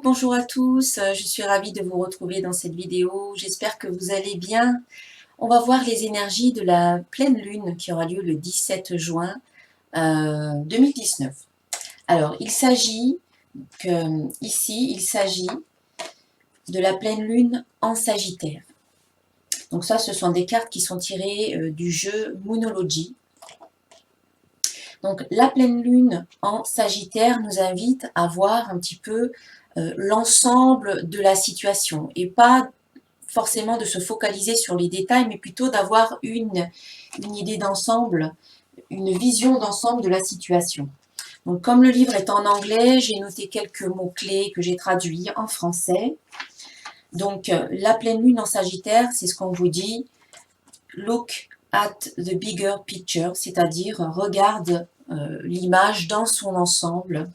Bonjour à tous, je suis ravie de vous retrouver dans cette vidéo, j'espère que vous allez bien. On va voir les énergies de la pleine lune qui aura lieu le 17 juin 2019. Alors, il s'agit de la pleine lune en Sagittaire. Donc ça, ce sont des cartes qui sont tirées du jeu Moonology. Donc la pleine lune en Sagittaire nous invite à voir un petit peu l'ensemble de la situation et pas forcément de se focaliser sur les détails, mais plutôt d'avoir une idée d'ensemble, une vision d'ensemble de la situation. Donc comme le livre est en anglais, j'ai noté quelques mots-clés que j'ai traduits en français. Donc la pleine lune en Sagittaire, c'est ce qu'on vous dit, look at the bigger picture, c'est-à-dire regarde l'image dans son ensemble.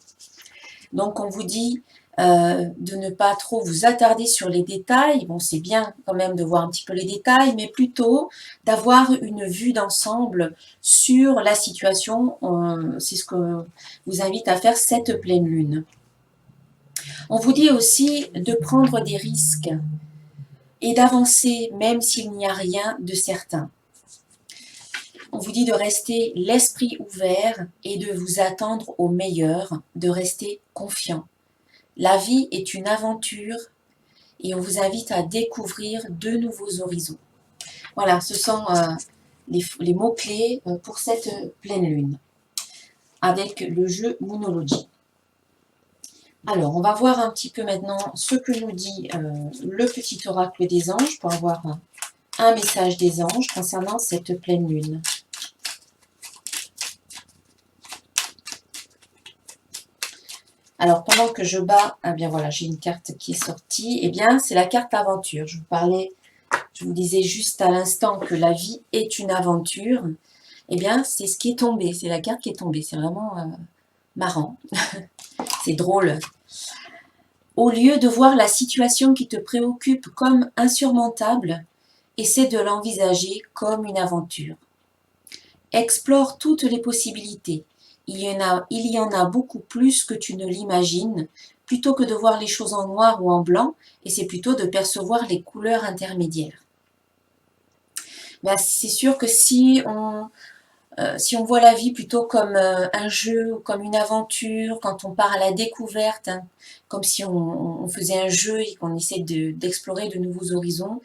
Donc on vous dit de ne pas trop vous attarder sur les détails. Bon, c'est bien quand même de voir un petit peu les détails, mais plutôt d'avoir une vue d'ensemble sur la situation. C'est ce que vous invite à faire cette pleine lune. On vous dit aussi de prendre des risques et d'avancer même s'il n'y a rien de certain. On vous dit de rester l'esprit ouvert et de vous attendre au meilleur, de rester confiant. La vie est une aventure et on vous invite à découvrir de nouveaux horizons. Voilà, ce sont les mots-clés pour cette pleine lune avec le jeu Moonology. Alors, on va voir un petit peu maintenant ce que nous dit le petit oracle des anges pour avoir un message des anges concernant cette pleine lune. Alors, pendant que je bats, eh bien voilà, j'ai une carte qui est sortie. Eh bien, c'est la carte aventure. Je vous disais juste à l'instant que la vie est une aventure. Eh bien, c'est ce qui est tombé. C'est la carte qui est tombée. C'est vraiment marrant. C'est drôle. Au lieu de voir la situation qui te préoccupe comme insurmontable, essaie de l'envisager comme une aventure. Explore toutes les possibilités. Il y en a beaucoup plus que tu ne l'imagines, plutôt que de voir les choses en noir ou en blanc, et c'est plutôt de percevoir les couleurs intermédiaires. Ben, c'est sûr que si on voit la vie plutôt comme un jeu ou comme une aventure, quand on part à la découverte, hein, comme si on faisait un jeu et qu'on essaie d'explorer de nouveaux horizons,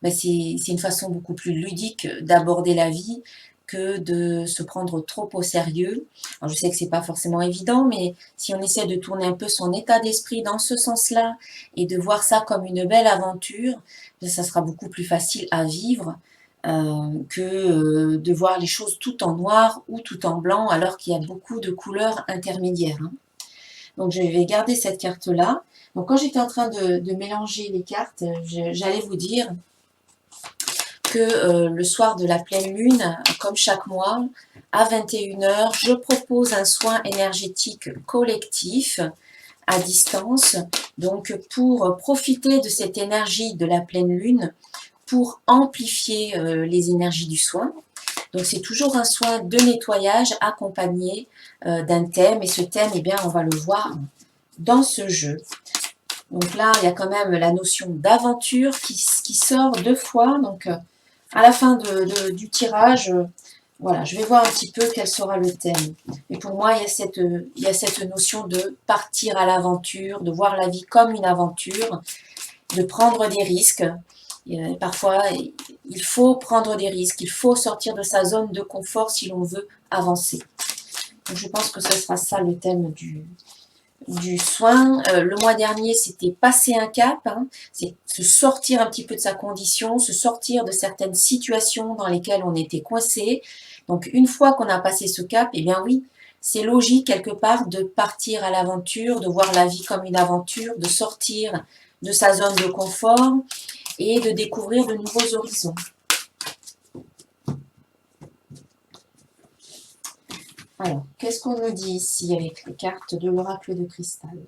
ben c'est une façon beaucoup plus ludique d'aborder la vie que de se prendre trop au sérieux. Alors je sais que c'est pas forcément évident, mais si on essaie de tourner un peu son état d'esprit dans ce sens-là et de voir ça comme une belle aventure, ben ça sera beaucoup plus facile à vivre que de voir les choses tout en noir ou tout en blanc alors qu'il y a beaucoup de couleurs intermédiaires. Hein. Donc je vais garder cette carte-là. Donc quand j'étais en train de mélanger les cartes, j'allais vous dire que le soir de la pleine lune, comme chaque mois, à 21h, je propose un soin énergétique collectif à distance, donc pour profiter de cette énergie de la pleine lune, pour amplifier les énergies du soin. Donc c'est toujours un soin de nettoyage accompagné d'un thème, et ce thème, eh bien, on va le voir dans ce jeu. Donc là, il y a quand même la notion d'aventure qui sort deux fois, donc à la fin du tirage, voilà, je vais voir un petit peu quel sera le thème. Et pour moi, il y a cette notion de partir à l'aventure, de voir la vie comme une aventure, de prendre des risques. Et parfois, il faut prendre des risques, il faut sortir de sa zone de confort si l'on veut avancer. Donc je pense que ce sera ça le thème du soin. Le mois dernier, c'était passer un cap, hein, c'est se sortir un petit peu de sa condition, se sortir de certaines situations dans lesquelles on était coincé. Donc une fois qu'on a passé ce cap, eh bien oui, c'est logique quelque part de partir à l'aventure, de voir la vie comme une aventure, de sortir de sa zone de confort et de découvrir de nouveaux horizons. Alors, qu'est-ce qu'on nous dit ici avec les cartes de l'oracle de cristal?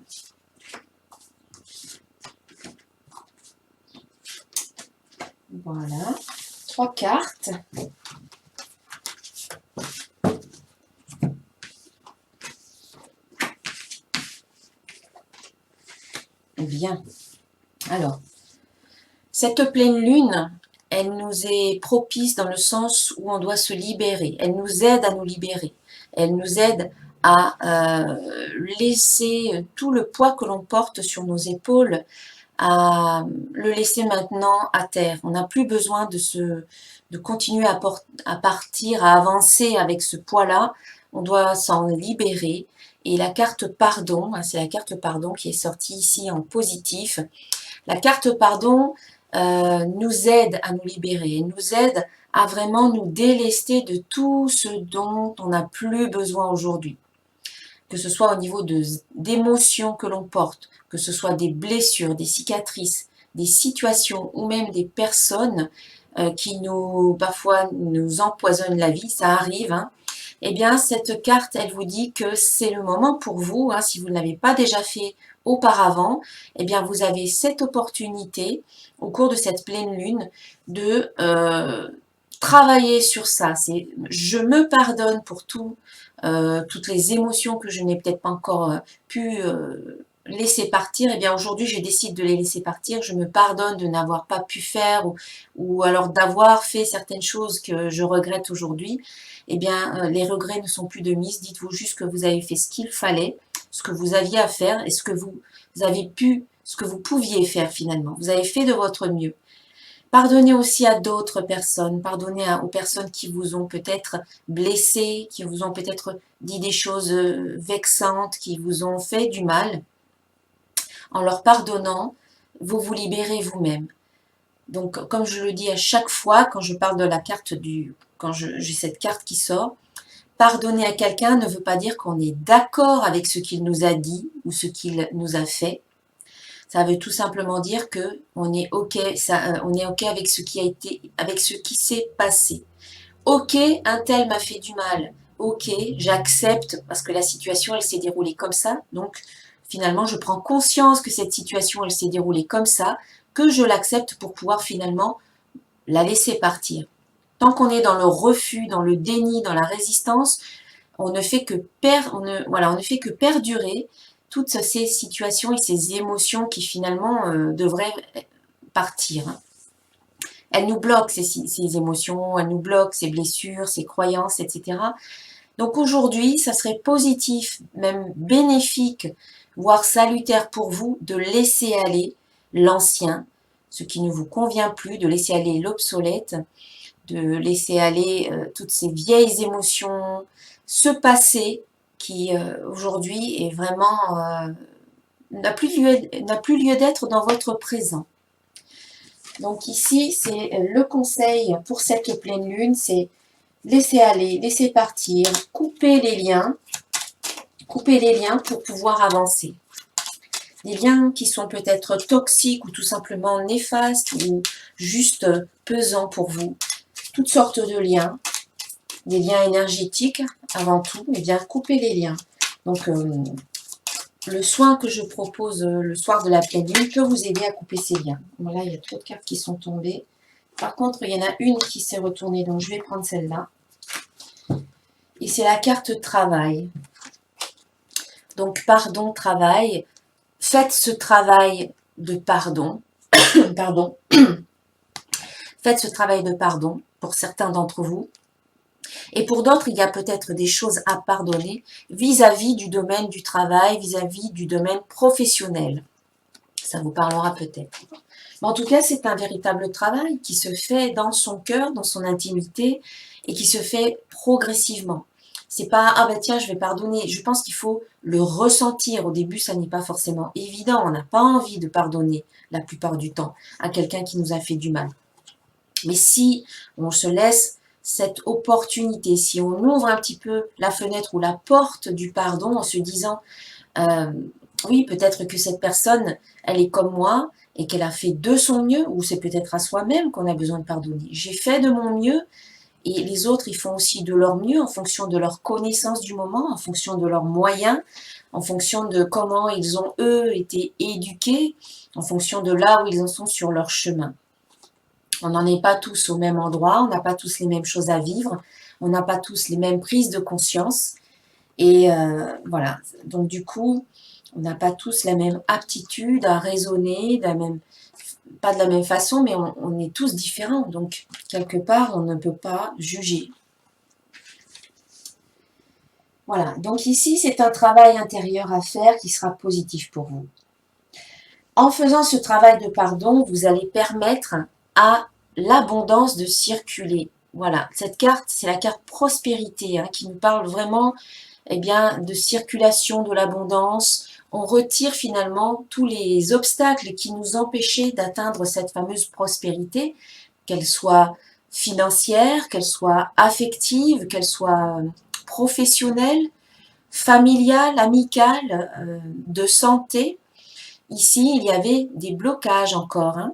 Voilà, 3 cartes. Bien. Alors, cette pleine lune, elle nous est propice dans le sens où on doit se libérer. Elle nous aide à nous libérer. Elle nous aide à laisser tout le poids que l'on porte sur nos épaules, à le laisser maintenant à terre. On n'a plus besoin de continuer à partir, à avancer avec ce poids-là. On doit s'en libérer. Et la carte pardon, c'est la carte pardon qui est sortie ici en positif. La carte pardon nous aide à nous libérer, nous aide à vraiment nous délester de tout ce dont on n'a plus besoin aujourd'hui. Que ce soit au niveau d'émotions que l'on porte, que ce soit des blessures, des cicatrices, des situations ou même des personnes qui parfois nous empoisonnent la vie, ça arrive, hein. Eh bien, cette carte, elle vous dit que c'est le moment pour vous, hein, si vous ne l'avez pas déjà fait auparavant, eh bien, vous avez cette opportunité, au cours de cette pleine lune, de travailler sur ça. C'est je me pardonne pour toutes les émotions que je n'ai peut-être pas encore pu laisser partir. Eh bien, aujourd'hui, je décide de les laisser partir. Je me pardonne de n'avoir pas pu faire ou alors d'avoir fait certaines choses que je regrette aujourd'hui. Eh bien, les regrets ne sont plus de mise. Dites-vous juste que vous avez fait ce qu'il fallait, ce que vous aviez à faire et ce que vous avez pu, ce que vous pouviez faire finalement. Vous avez fait de votre mieux. Pardonnez aussi à d'autres personnes, pardonnez aux personnes qui vous ont peut-être blessé, qui vous ont peut-être dit des choses vexantes, qui vous ont fait du mal. En leur pardonnant, vous vous libérez vous-même. Donc, comme je le dis à chaque fois, quand je parle de la carte quand j'ai cette carte qui sort, pardonner à quelqu'un ne veut pas dire qu'on est d'accord avec ce qu'il nous a dit ou ce qu'il nous a fait. Ça veut tout simplement dire que on est ok, on est ok avec ce qui a été, avec ce qui s'est passé. Ok, un tel m'a fait du mal. Ok, j'accepte parce que la situation elle s'est déroulée comme ça. Donc finalement, je prends conscience que cette situation elle s'est déroulée comme ça, que je l'accepte pour pouvoir finalement la laisser partir. Tant qu'on est dans le refus, dans le déni, dans la résistance, on ne fait que on ne fait que perdurer toutes ces situations et ces émotions qui finalement devraient partir. Elles nous bloquent ces émotions, elles nous bloquent ces blessures, ces croyances, etc. Donc aujourd'hui, ça serait positif, même bénéfique, voire salutaire pour vous de laisser aller l'ancien, ce qui ne vous convient plus, de laisser aller l'obsolète, de laisser aller toutes ces vieilles émotions, ce passé qui aujourd'hui est vraiment n'a plus lieu d'être dans votre présent. Donc ici, c'est le conseil pour cette pleine lune, c'est laisser aller, laisser partir, couper les liens pour pouvoir avancer. Des liens qui sont peut-être toxiques ou tout simplement néfastes ou juste pesants pour vous. Toutes sortes de liens, des liens énergétiques avant tout, et bien couper les liens. Donc le soin que je propose le soir de la pleine lune peut vous aider à couper ces liens. Voilà, il y a trop de cartes qui sont tombées. Par contre, il y en a une qui s'est retournée, donc je vais prendre celle-là. Et c'est la carte travail. Donc pardon, travail. Faites ce travail de pardon. Pardon. Faites ce travail de pardon pour certains d'entre vous. Et pour d'autres, il y a peut-être des choses à pardonner vis-à-vis du domaine du travail, vis-à-vis du domaine professionnel. Ça vous parlera peut-être. Mais en tout cas, c'est un véritable travail qui se fait dans son cœur, dans son intimité et qui se fait progressivement. C'est pas, ah ben tiens, je vais pardonner. Je pense qu'il faut le ressentir. Au début, ça n'est pas forcément évident. On n'a pas envie de pardonner la plupart du temps à quelqu'un qui nous a fait du mal. Mais si on se laisse cette opportunité, si on ouvre un petit peu la fenêtre ou la porte du pardon en se disant oui, peut-être que cette personne, elle est comme moi et qu'elle a fait de son mieux, ou c'est peut-être à soi-même qu'on a besoin de pardonner. J'ai fait de mon mieux et les autres, ils font aussi de leur mieux en fonction de leur connaissance du moment, en fonction de leurs moyens, en fonction de comment ils ont, eux, été éduqués, en fonction de là où ils en sont sur leur chemin. On n'en est pas tous au même endroit, on n'a pas tous les mêmes choses à vivre, on n'a pas tous les mêmes prises de conscience. Et voilà, donc du coup, On n'a pas tous la même aptitude à raisonner, pas de la même façon, mais on est tous différents. Donc, quelque part, on ne peut pas juger. Voilà, donc ici, c'est un travail intérieur à faire qui sera positif pour vous. En faisant ce travail de pardon, vous allez permettre à l'abondance de circuler. Voilà, cette carte, c'est la carte prospérité hein, qui nous parle vraiment bien, de circulation de l'abondance. On retire finalement tous les obstacles qui nous empêchaient d'atteindre cette fameuse prospérité, qu'elle soit financière, qu'elle soit affective, qu'elle soit professionnelle, familiale, amicale, de santé. Ici, il y avait des blocages encore, hein,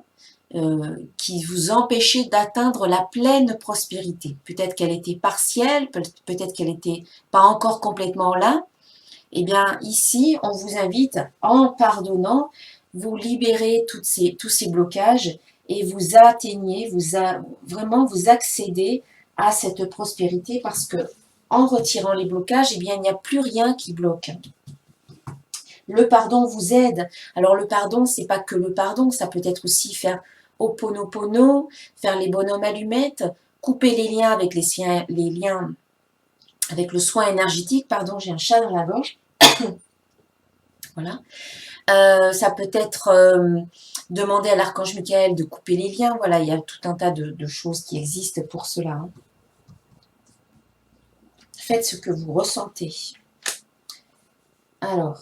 qui vous empêchaient d'atteindre la pleine prospérité. Peut-être qu'elle était partielle, peut-être qu'elle n'était pas encore complètement là. Eh bien, ici, on vous invite, en pardonnant, vous libérez tous ces blocages et vous atteignez, vraiment vous accédez à cette prospérité parce que en retirant les blocages, eh bien, il n'y a plus rien qui bloque. Le pardon vous aide. Alors le pardon, c'est pas que le pardon, ça peut être aussi faire Ho'oponopono, faire les bonhommes allumettes, couper les liens avec les liens avec le soin énergétique. Pardon, j'ai un chat dans la gorge. Voilà. Ça peut être demander à l'archange Michael de couper les liens. Voilà, il y a tout un tas de choses qui existent pour cela. Hein. Faites ce que vous ressentez. Alors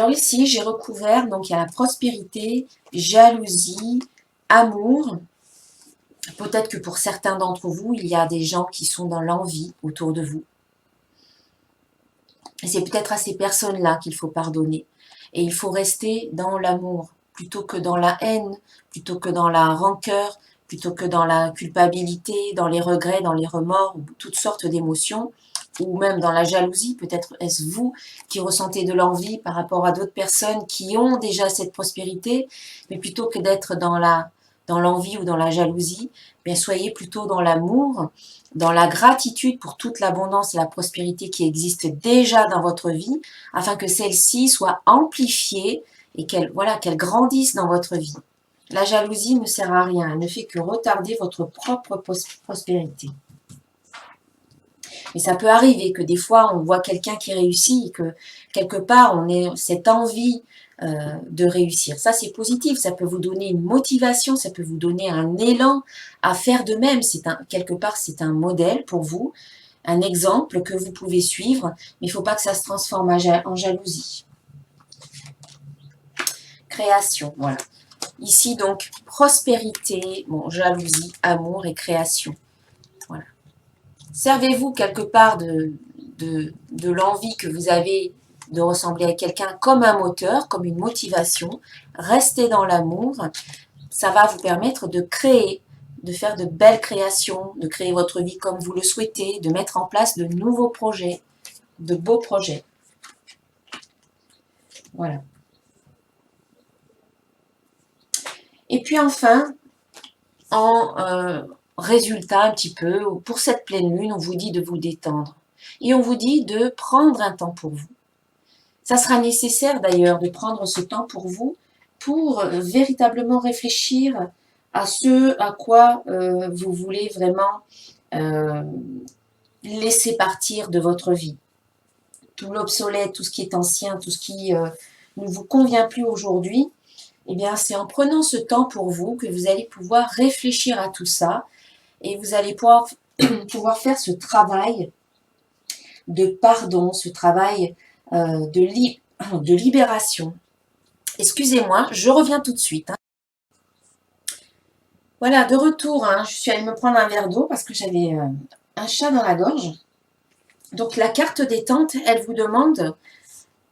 ici, j'ai recouvert, donc il y a la prospérité, jalousie, amour. Peut-être que pour certains d'entre vous, il y a des gens qui sont dans l'envie autour de vous. Et c'est peut-être à ces personnes-là qu'il faut pardonner. Et il faut rester dans l'amour, plutôt que dans la haine, plutôt que dans la rancœur, plutôt que dans la culpabilité, dans les regrets, dans les remords, toutes sortes d'émotions, ou même dans la jalousie. Peut-être est-ce vous qui ressentez de l'envie par rapport à d'autres personnes qui ont déjà cette prospérité, mais plutôt que d'être dans l'envie ou dans la jalousie, bien soyez plutôt dans l'amour, dans la gratitude pour toute l'abondance et la prospérité qui existe déjà dans votre vie, afin que celle-ci soit amplifiée et qu'elle grandisse dans votre vie. La jalousie ne sert à rien, elle ne fait que retarder votre propre prospérité. Mais ça peut arriver que des fois, on voit quelqu'un qui réussit et que quelque part, on ait cette envie de réussir. Ça, c'est positif. Ça peut vous donner une motivation, ça peut vous donner un élan à faire de même. Quelque part, c'est un modèle pour vous, un exemple que vous pouvez suivre, mais il ne faut pas que ça se transforme en jalousie. Création, voilà. Ici, donc, prospérité, bon, jalousie, amour et création. Voilà. Servez-vous quelque part de l'envie que vous avez de ressembler à quelqu'un comme un moteur, comme une motivation. Restez dans l'amour. Ça va vous permettre de créer, de faire de belles créations, de créer votre vie comme vous le souhaitez, de mettre en place de nouveaux projets, de beaux projets. Voilà. Et puis enfin, en résultat un petit peu, pour cette pleine lune, on vous dit de vous détendre. Et on vous dit de prendre un temps pour vous. Ça sera nécessaire d'ailleurs de prendre ce temps pour vous, pour véritablement réfléchir à ce à quoi vous voulez vraiment laisser partir de votre vie. Tout l'obsolète, tout ce qui est ancien, tout ce qui ne vous convient plus aujourd'hui, eh bien c'est en prenant ce temps pour vous que vous allez pouvoir réfléchir à tout ça et vous allez pouvoir faire ce travail de pardon, ce travail de libération. Excusez-moi, je reviens tout de suite. Hein. Voilà, de retour, hein, je suis allée me prendre un verre d'eau parce que j'avais un chat dans la gorge. Donc la carte détente, elle vous demande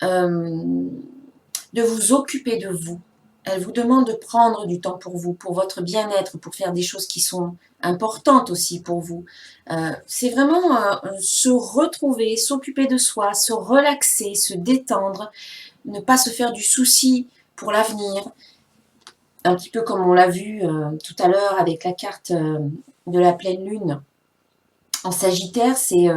de vous occuper de vous. Elle vous demande de prendre du temps pour vous, pour votre bien-être, pour faire des choses qui sont importantes aussi pour vous. C'est vraiment se retrouver, s'occuper de soi, se relaxer, se détendre, ne pas se faire du souci pour l'avenir. Un petit peu comme on l'a vu tout à l'heure avec la carte de la pleine lune. En Sagittaire, c'est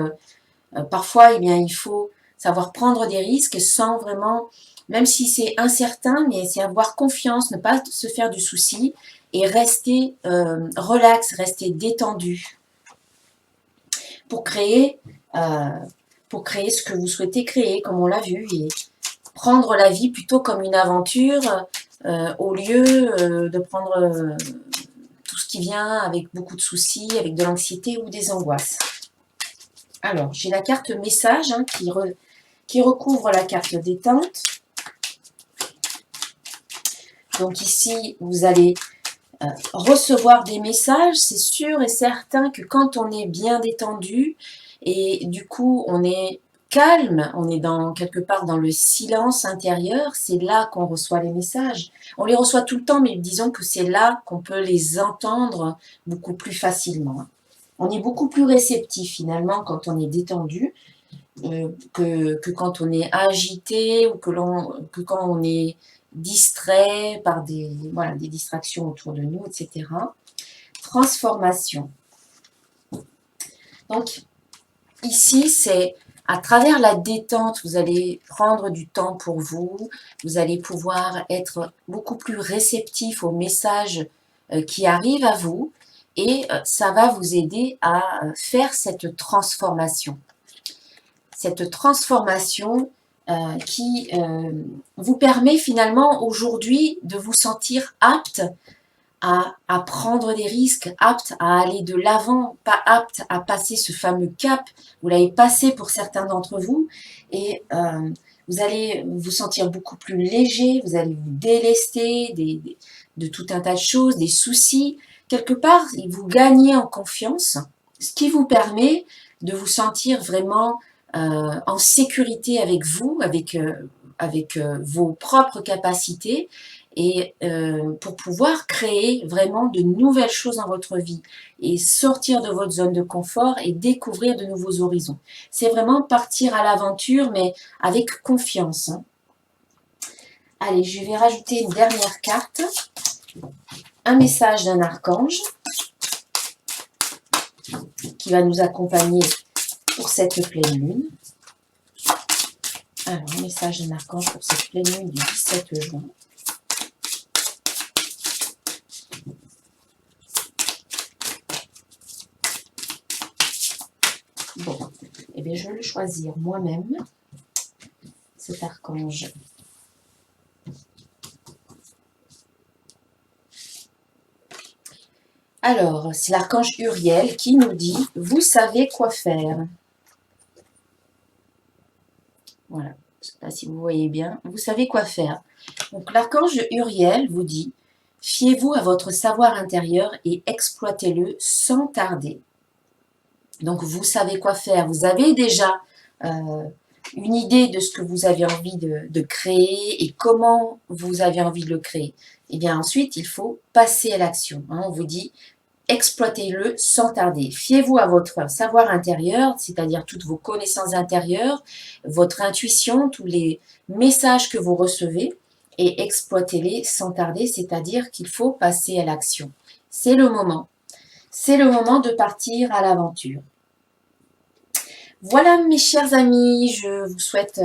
Parfois, eh bien, il faut savoir prendre des risques sans vraiment, même si c'est incertain, mais c'est avoir confiance, ne pas se faire du souci et rester relax, rester détendu pour créer, euh, pour créer ce que vous souhaitez créer, comme on l'a vu, et prendre la vie plutôt comme une aventure au lieu de prendre tout ce qui vient avec beaucoup de soucis, avec de l'anxiété ou des angoisses. Alors, j'ai la carte message hein, qui recouvre la carte détente. Donc ici, vous allez recevoir des messages. C'est sûr et certain que quand on est bien détendu et du coup, on est calme, on est quelque part dans le silence intérieur, c'est là qu'on reçoit les messages. On les reçoit tout le temps, mais disons que c'est là qu'on peut les entendre beaucoup plus facilement. On est beaucoup plus réceptif finalement quand on est détendu que quand on est agité ou que quand on est distrait par des distractions autour de nous, etc. Transformation. Donc, ici, c'est à travers la détente, vous allez prendre du temps pour vous, vous allez pouvoir être beaucoup plus réceptif aux messages qui arrivent à vous et ça va vous aider à faire cette transformation. Cette transformation qui vous permet finalement aujourd'hui de vous sentir apte à prendre des risques, apte à aller de l'avant, pas apte à passer ce fameux cap. Vous l'avez passé pour certains d'entre vous et vous allez vous sentir beaucoup plus léger, vous allez vous délester de tout un tas de choses, des soucis. Quelque part, vous gagnez en confiance, ce qui vous permet de vous sentir vraiment en sécurité avec vous, avec vos propres capacités et pour pouvoir créer vraiment de nouvelles choses dans votre vie et sortir de votre zone de confort et découvrir de nouveaux horizons. C'est vraiment partir à l'aventure, mais avec confiance. Hein. Allez, je vais rajouter une dernière carte. Un message d'un archange qui va nous accompagner pour cette pleine lune. Alors, un message d'un archange pour cette pleine lune du 17 juin. Bon, eh bien, je vais le choisir moi-même, cet archange. Alors, c'est l'archange Uriel qui nous dit « Vous savez quoi faire ». Voilà, je ne sais pas si vous voyez bien. Vous savez quoi faire. Donc, l'archange Uriel vous dit « Fiez-vous à votre savoir intérieur et exploitez-le sans tarder ». Donc, vous savez quoi faire. Vous avez déjà une idée de ce que vous avez envie de créer et comment vous avez envie de le créer. Et bien ensuite, il faut passer à l'action. Hein. On vous dit exploitez-le sans tarder. Fiez-vous à votre savoir intérieur, c'est-à-dire toutes vos connaissances intérieures, votre intuition, tous les messages que vous recevez, et exploitez-les sans tarder, c'est-à-dire qu'il faut passer à l'action. C'est le moment. C'est le moment de partir à l'aventure. Voilà mes chers amis, je vous souhaite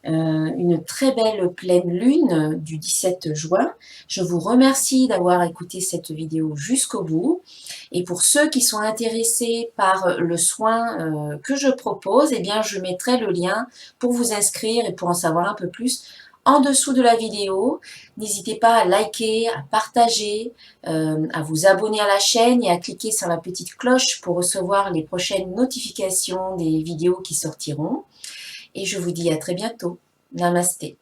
une très belle pleine lune du 17 juin. Je vous remercie d'avoir écouté cette vidéo jusqu'au bout. Et pour ceux qui sont intéressés par le soin que je propose, eh bien je mettrai le lien pour vous inscrire et pour en savoir un peu plus en dessous de la vidéo. N'hésitez pas à liker, à partager, à vous abonner à la chaîne et à cliquer sur la petite cloche pour recevoir les prochaines notifications des vidéos qui sortiront. Et je vous dis à très bientôt. Namasté.